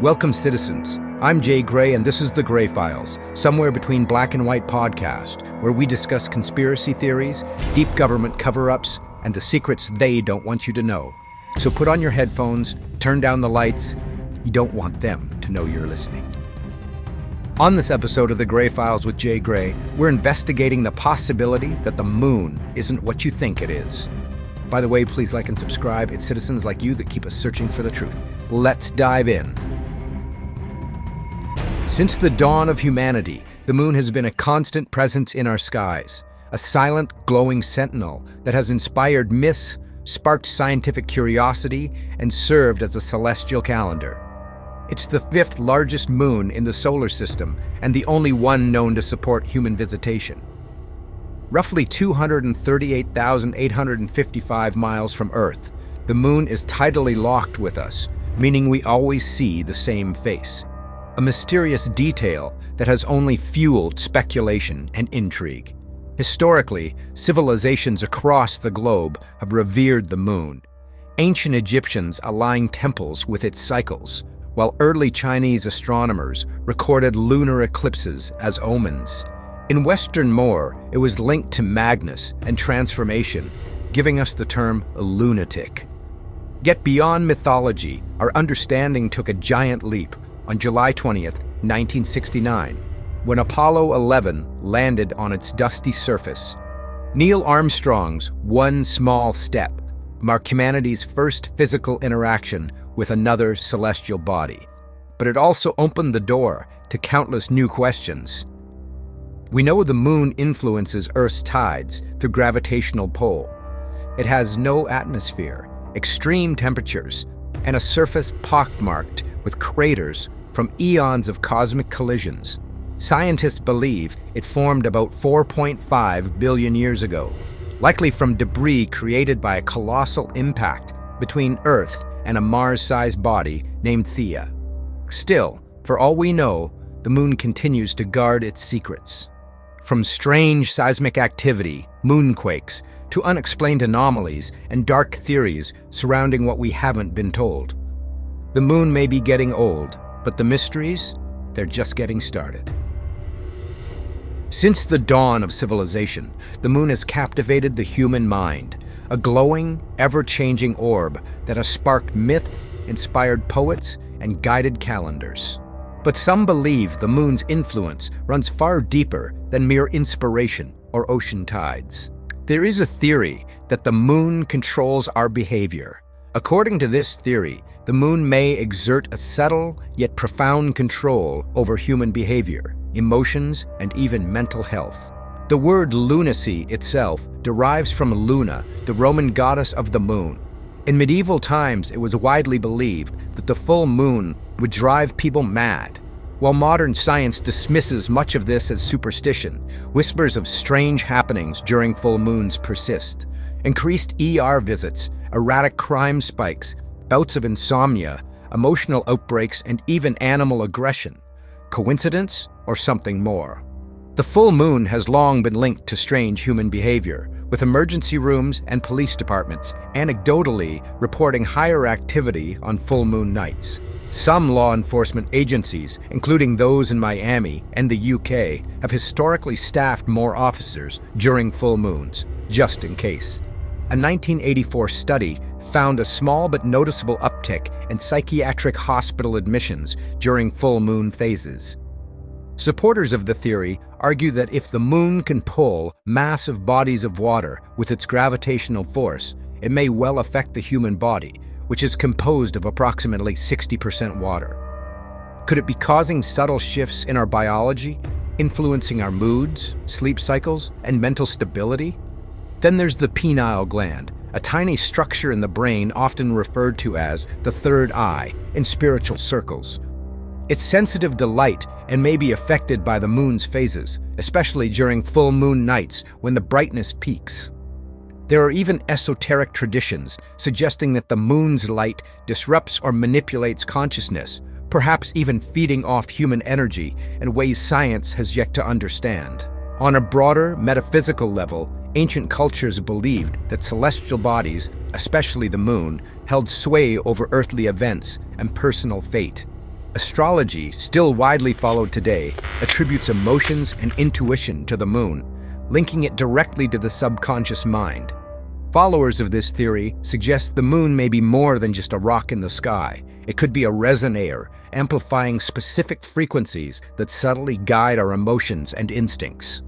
Welcome, citizens. I'm Jay Gray, and this is The Gray Files, somewhere between black and white podcast, where we discuss conspiracy theories, deep government cover-ups, and the secrets they don't want you to know. So put on your headphones, turn down the lights. You don't want them to know you're listening. On this episode of The Gray Files with Jay Gray, we're investigating the possibility that the moon isn't what you think it is. By the way, please like and subscribe. It's citizens like you that keep us searching for the truth. Let's dive in. Since the dawn of humanity, the moon has been a constant presence in our skies, a silent, glowing sentinel that has inspired myths, sparked scientific curiosity, and served as a celestial calendar. It's the fifth largest moon in the solar system and the only one known to support human visitation. Roughly 238,855 miles from Earth, the moon is tidally locked with us, meaning we always see the same face. A mysterious detail that has only fueled speculation and intrigue. Historically, civilizations across the globe have revered the moon. Ancient Egyptians aligned temples with its cycles, while early Chinese astronomers recorded lunar eclipses as omens. In Western lore, it was linked to madness and transformation, giving us the term lunatic. Yet beyond mythology, our understanding took a giant leap on July 20th, 1969, when Apollo 11 landed on its dusty surface. Neil Armstrong's one small step marked humanity's first physical interaction with another celestial body. But it also opened the door to countless new questions. We know the moon influences Earth's tides through gravitational pull. It has no atmosphere, extreme temperatures, and a surface pockmarked with craters from eons of cosmic collisions. Scientists believe it formed about 4.5 billion years ago, likely from debris created by a colossal impact between Earth and a Mars-sized body named Theia. Still, for all we know, the moon continues to guard its secrets. From strange seismic activity, moonquakes, to unexplained anomalies and dark theories surrounding what we haven't been told. The moon may be getting old, but the mysteries, they're just getting started. Since the dawn of civilization, the moon has captivated the human mind, a glowing, ever-changing orb that has sparked myth, inspired poets, and guided calendars. But some believe the moon's influence runs far deeper than mere inspiration or ocean tides. There is a theory that the moon controls our behavior. According to this theory, the moon may exert a subtle yet profound control over human behavior, emotions, and even mental health. The word lunacy itself derives from Luna, the Roman goddess of the moon. In medieval times, it was widely believed that the full moon would drive people mad. While modern science dismisses much of this as superstition, whispers of strange happenings during full moons persist. Increased ER visits, erratic crime spikes, bouts of insomnia, emotional outbreaks, and even animal aggression. Coincidence or something more? The full moon has long been linked to strange human behavior, with emergency rooms and police departments anecdotally reporting higher activity on full moon nights. Some law enforcement agencies, including those in Miami and the UK, have historically staffed more officers during full moons, just in case. A 1984 study found a small but noticeable uptick in psychiatric hospital admissions during full moon phases. Supporters of the theory argue that if the moon can pull massive bodies of water with its gravitational force, it may well affect the human body, which is composed of approximately 60% water. Could it be causing subtle shifts in our biology, influencing our moods, sleep cycles, and mental stability? Then there's the pineal gland, a tiny structure in the brain often referred to as the third eye in spiritual circles. It's sensitive to light and may be affected by the moon's phases, especially during full moon nights when the brightness peaks. There are even esoteric traditions suggesting that the moon's light disrupts or manipulates consciousness, perhaps even feeding off human energy in ways science has yet to understand. On a broader metaphysical level, Ancient cultures believed that celestial bodies, especially the moon, held sway over earthly events and personal fate. Astrology, still widely followed today, attributes emotions and intuition to the moon, linking it directly to the subconscious mind. Followers of this theory suggest the moon may be more than just a rock in the sky. It could be a resonator, amplifying specific frequencies that subtly guide our emotions and instincts.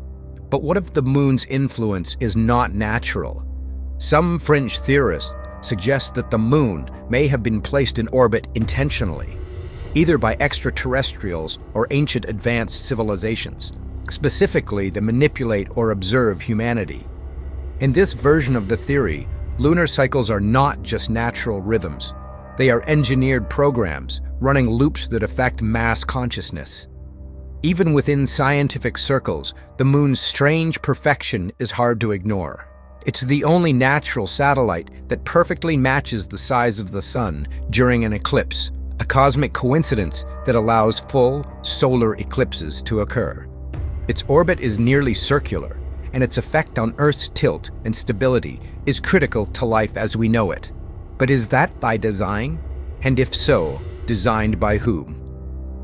But what if the moon's influence is not natural? Some fringe theorists suggest that the moon may have been placed in orbit intentionally, either by extraterrestrials or ancient advanced civilizations, specifically to manipulate or observe humanity. In this version of the theory, lunar cycles are not just natural rhythms. They are engineered programs, running loops that affect mass consciousness. Even within scientific circles, the moon's strange perfection is hard to ignore. It's the only natural satellite that perfectly matches the size of the sun during an eclipse, a cosmic coincidence that allows full solar eclipses to occur. Its orbit is nearly circular, and its effect on Earth's tilt and stability is critical to life as we know it. But is that by design? And if so, designed by whom?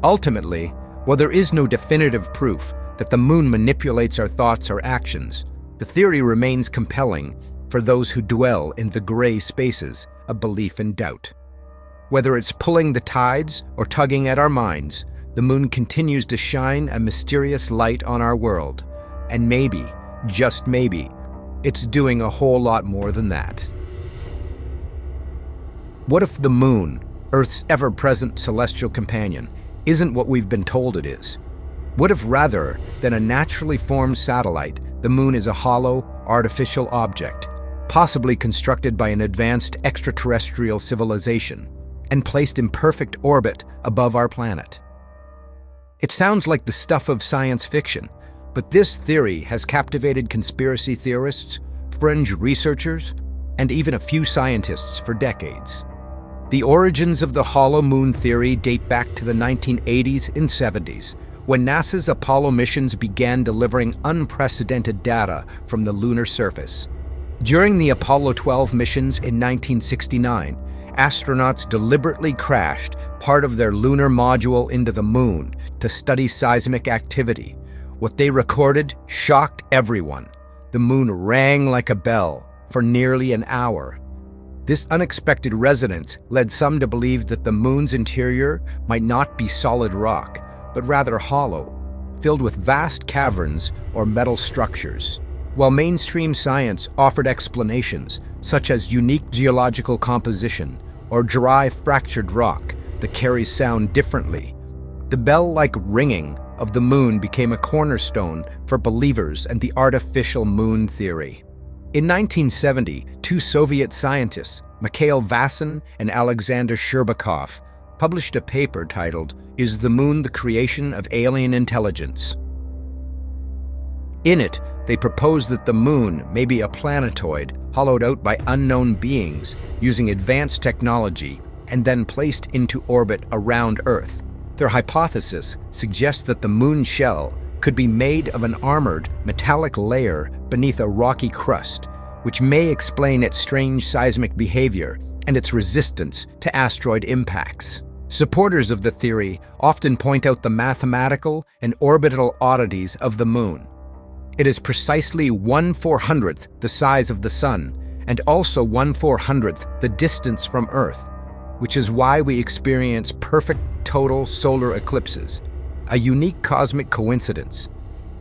Ultimately, while there is no definitive proof that the moon manipulates our thoughts or actions, the theory remains compelling for those who dwell in the gray spaces of belief and doubt. Whether it's pulling the tides or tugging at our minds, the moon continues to shine a mysterious light on our world. And maybe, just maybe, it's doing a whole lot more than that. What if the moon, Earth's ever-present celestial companion, isn't what we've been told it is? What if rather than a naturally formed satellite, the moon is a hollow, artificial object, possibly constructed by an advanced extraterrestrial civilization, and placed in perfect orbit above our planet? It sounds like the stuff of science fiction, but this theory has captivated conspiracy theorists, fringe researchers, and even a few scientists for decades. The origins of the hollow moon theory date back to the 1980s and 70s, when NASA's Apollo missions began delivering unprecedented data from the lunar surface. During the Apollo 12 missions in 1969, astronauts deliberately crashed part of their lunar module into the moon to study seismic activity. What they recorded shocked everyone. The moon rang like a bell for nearly an hour. This unexpected resonance led some to believe that the moon's interior might not be solid rock, but rather hollow, filled with vast caverns or metal structures. While mainstream science offered explanations, such as unique geological composition or dry fractured rock that carries sound differently, the bell-like ringing of the moon became a cornerstone for believers and the artificial moon theory. In 1970, two Soviet scientists, Mikhail Vasin and Alexander Sherbakov, published a paper titled, "Is the Moon the Creation of Alien Intelligence?" In it, they proposed that the moon may be a planetoid hollowed out by unknown beings using advanced technology and then placed into orbit around Earth. Their hypothesis suggests that the moon shell could be made of an armored, metallic layer beneath a rocky crust, which may explain its strange seismic behavior and its resistance to asteroid impacts. Supporters of the theory often point out the mathematical and orbital oddities of the moon. It is precisely 1/400th the size of the Sun, and also 1/400th the distance from Earth, which is why we experience perfect total solar eclipses, a unique cosmic coincidence.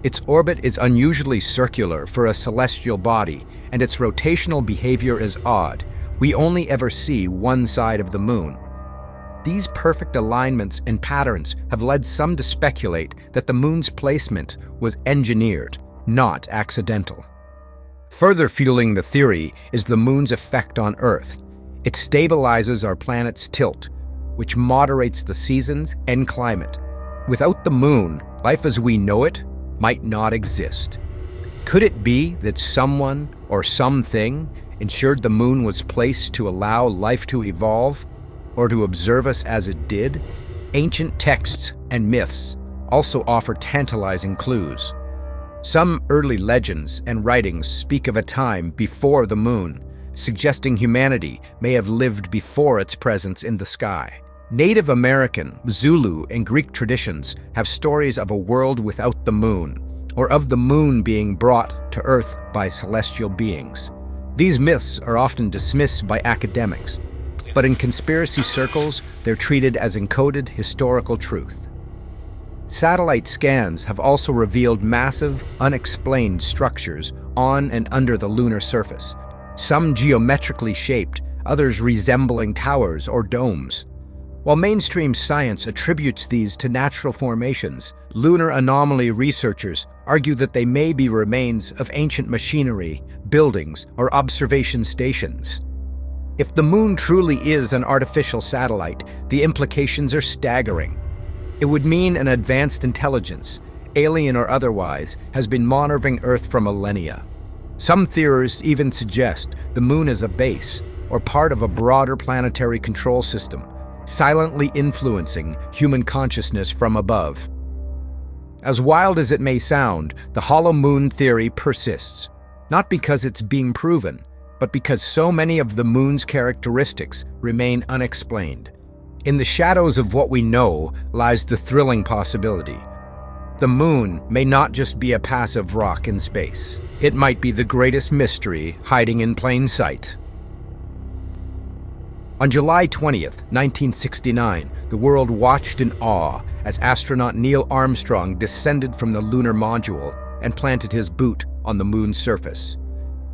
Its orbit is unusually circular for a celestial body, and its rotational behavior is odd. We only ever see one side of the moon. These perfect alignments and patterns have led some to speculate that the moon's placement was engineered, not accidental. Further fueling the theory is the moon's effect on Earth. It stabilizes our planet's tilt, which moderates the seasons and climate. Without the moon, life as we know it might not exist. Could it be that someone or something ensured the moon was placed to allow life to evolve, or to observe us as it did? Ancient texts and myths also offer tantalizing clues. Some early legends and writings speak of a time before the moon, suggesting humanity may have lived before its presence in the sky. Native American, Zulu, and Greek traditions have stories of a world without the moon, or of the moon being brought to Earth by celestial beings. These myths are often dismissed by academics, but in conspiracy circles, they're treated as encoded historical truth. Satellite scans have also revealed massive, unexplained structures on and under the lunar surface, some geometrically shaped, others resembling towers or domes. While mainstream science attributes these to natural formations, lunar anomaly researchers argue that they may be remains of ancient machinery, buildings, or observation stations. If the moon truly is an artificial satellite, the implications are staggering. It would mean an advanced intelligence, alien or otherwise, has been monitoring Earth for millennia. Some theorists even suggest the moon is a base or part of a broader planetary control system, silently influencing human consciousness from above. As wild as it may sound, the hollow moon theory persists, not because it's being proven, but because so many of the moon's characteristics remain unexplained. In the shadows of what we know lies the thrilling possibility. The moon may not just be a passive rock in space. It might be the greatest mystery hiding in plain sight. On July 20th, 1969, the world watched in awe as astronaut Neil Armstrong descended from the lunar module and planted his boot on the moon's surface.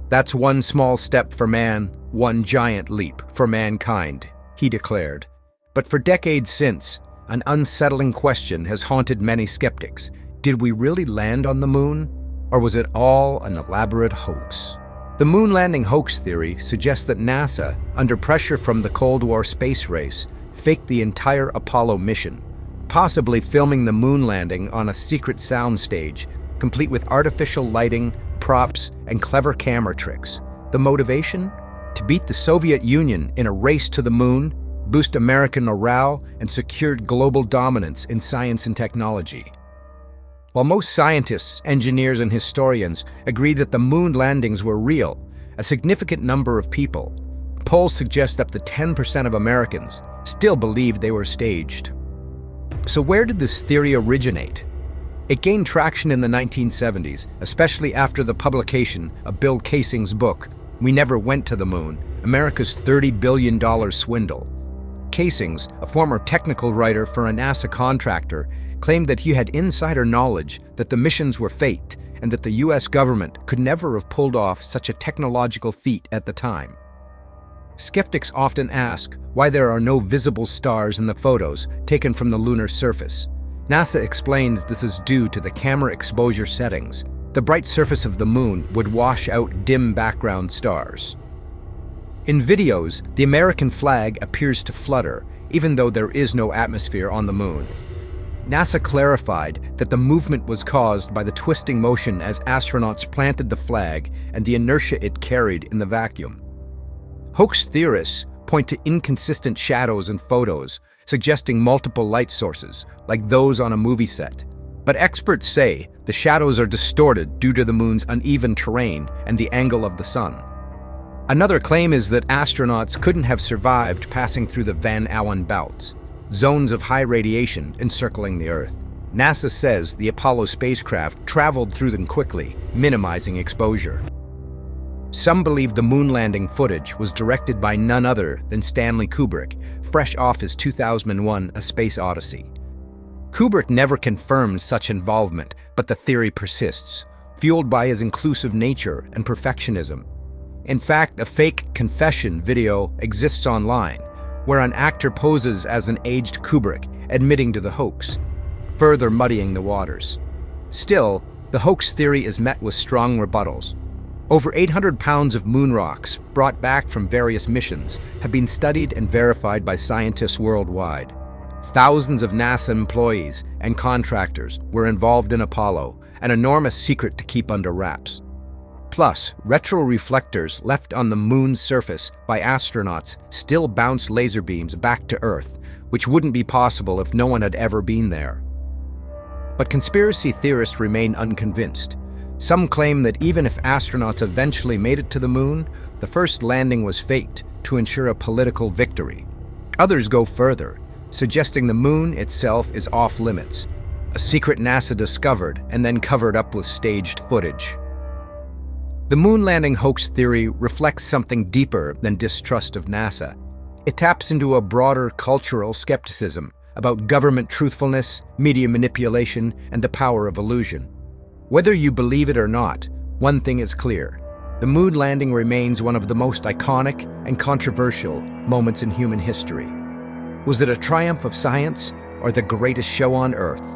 "That's one small step for man, one giant leap for mankind," he declared. But for decades since, an unsettling question has haunted many skeptics. Did we really land on the moon, or was it all an elaborate hoax? The moon landing hoax theory suggests that NASA, under pressure from the Cold War space race, faked the entire Apollo mission, possibly filming the moon landing on a secret soundstage, complete with artificial lighting, props, and clever camera tricks. The motivation? To beat the Soviet Union in a race to the moon, boost American morale, and secure global dominance in science and technology. While most scientists, engineers, and historians agree that the moon landings were real, a significant number of people, polls suggest up to 10% of Americans, still believe they were staged. So where did this theory originate? It gained traction in the 1970s, especially after the publication of Bill Kaysing's book, We Never Went to the Moon, America's $30 billion swindle. Kaysing's, a former technical writer for a NASA contractor, claimed that he had insider knowledge that the missions were faked and that the US government could never have pulled off such a technological feat at the time. Skeptics often ask why there are no visible stars in the photos taken from the lunar surface. NASA explains this is due to the camera exposure settings. The bright surface of the moon would wash out dim background stars. In videos, the American flag appears to flutter, even though there is no atmosphere on the moon. NASA clarified that the movement was caused by the twisting motion as astronauts planted the flag and the inertia it carried in the vacuum. Hoax theorists point to inconsistent shadows in photos, suggesting multiple light sources, like those on a movie set. But experts say the shadows are distorted due to the moon's uneven terrain and the angle of the sun. Another claim is that astronauts couldn't have survived passing through the Van Allen belts, zones of high radiation encircling the Earth. NASA says the Apollo spacecraft traveled through them quickly, minimizing exposure. Some believe the moon landing footage was directed by none other than Stanley Kubrick, fresh off his 2001 A Space Odyssey. Kubrick never confirmed such involvement, but the theory persists, fueled by his inclusive nature and perfectionism. In fact, a fake confession video exists online, where an actor poses as an aged Kubrick, admitting to the hoax, further muddying the waters. Still, the hoax theory is met with strong rebuttals. Over 800 pounds of moon rocks, brought back from various missions, have been studied and verified by scientists worldwide. Thousands of NASA employees and contractors were involved in Apollo, an enormous secret to keep under wraps. Plus, retroreflectors left on the moon's surface by astronauts still bounce laser beams back to Earth, which wouldn't be possible if no one had ever been there. But conspiracy theorists remain unconvinced. Some claim that even if astronauts eventually made it to the moon, the first landing was faked to ensure a political victory. Others go further, suggesting the moon itself is off-limits, a secret NASA discovered and then covered up with staged footage. The moon landing hoax theory reflects something deeper than distrust of NASA. It taps into a broader cultural skepticism about government truthfulness, media manipulation, and the power of illusion. Whether you believe it or not, one thing is clear. The moon landing remains one of the most iconic and controversial moments in human history. Was it a triumph of science or the greatest show on Earth?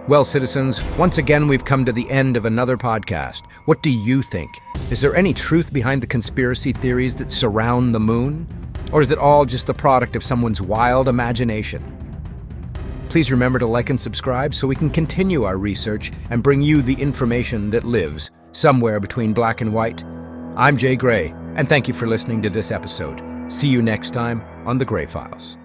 Well, citizens, once again we've come to the end of another podcast. What do you think? Is there any truth behind the conspiracy theories that surround the moon? Or is it all just the product of someone's wild imagination? Please remember to like and subscribe so we can continue our research and bring you the information that lives somewhere between black and white. I'm Jay Gray, and thank you for listening to this episode. See you next time on The Gray Files.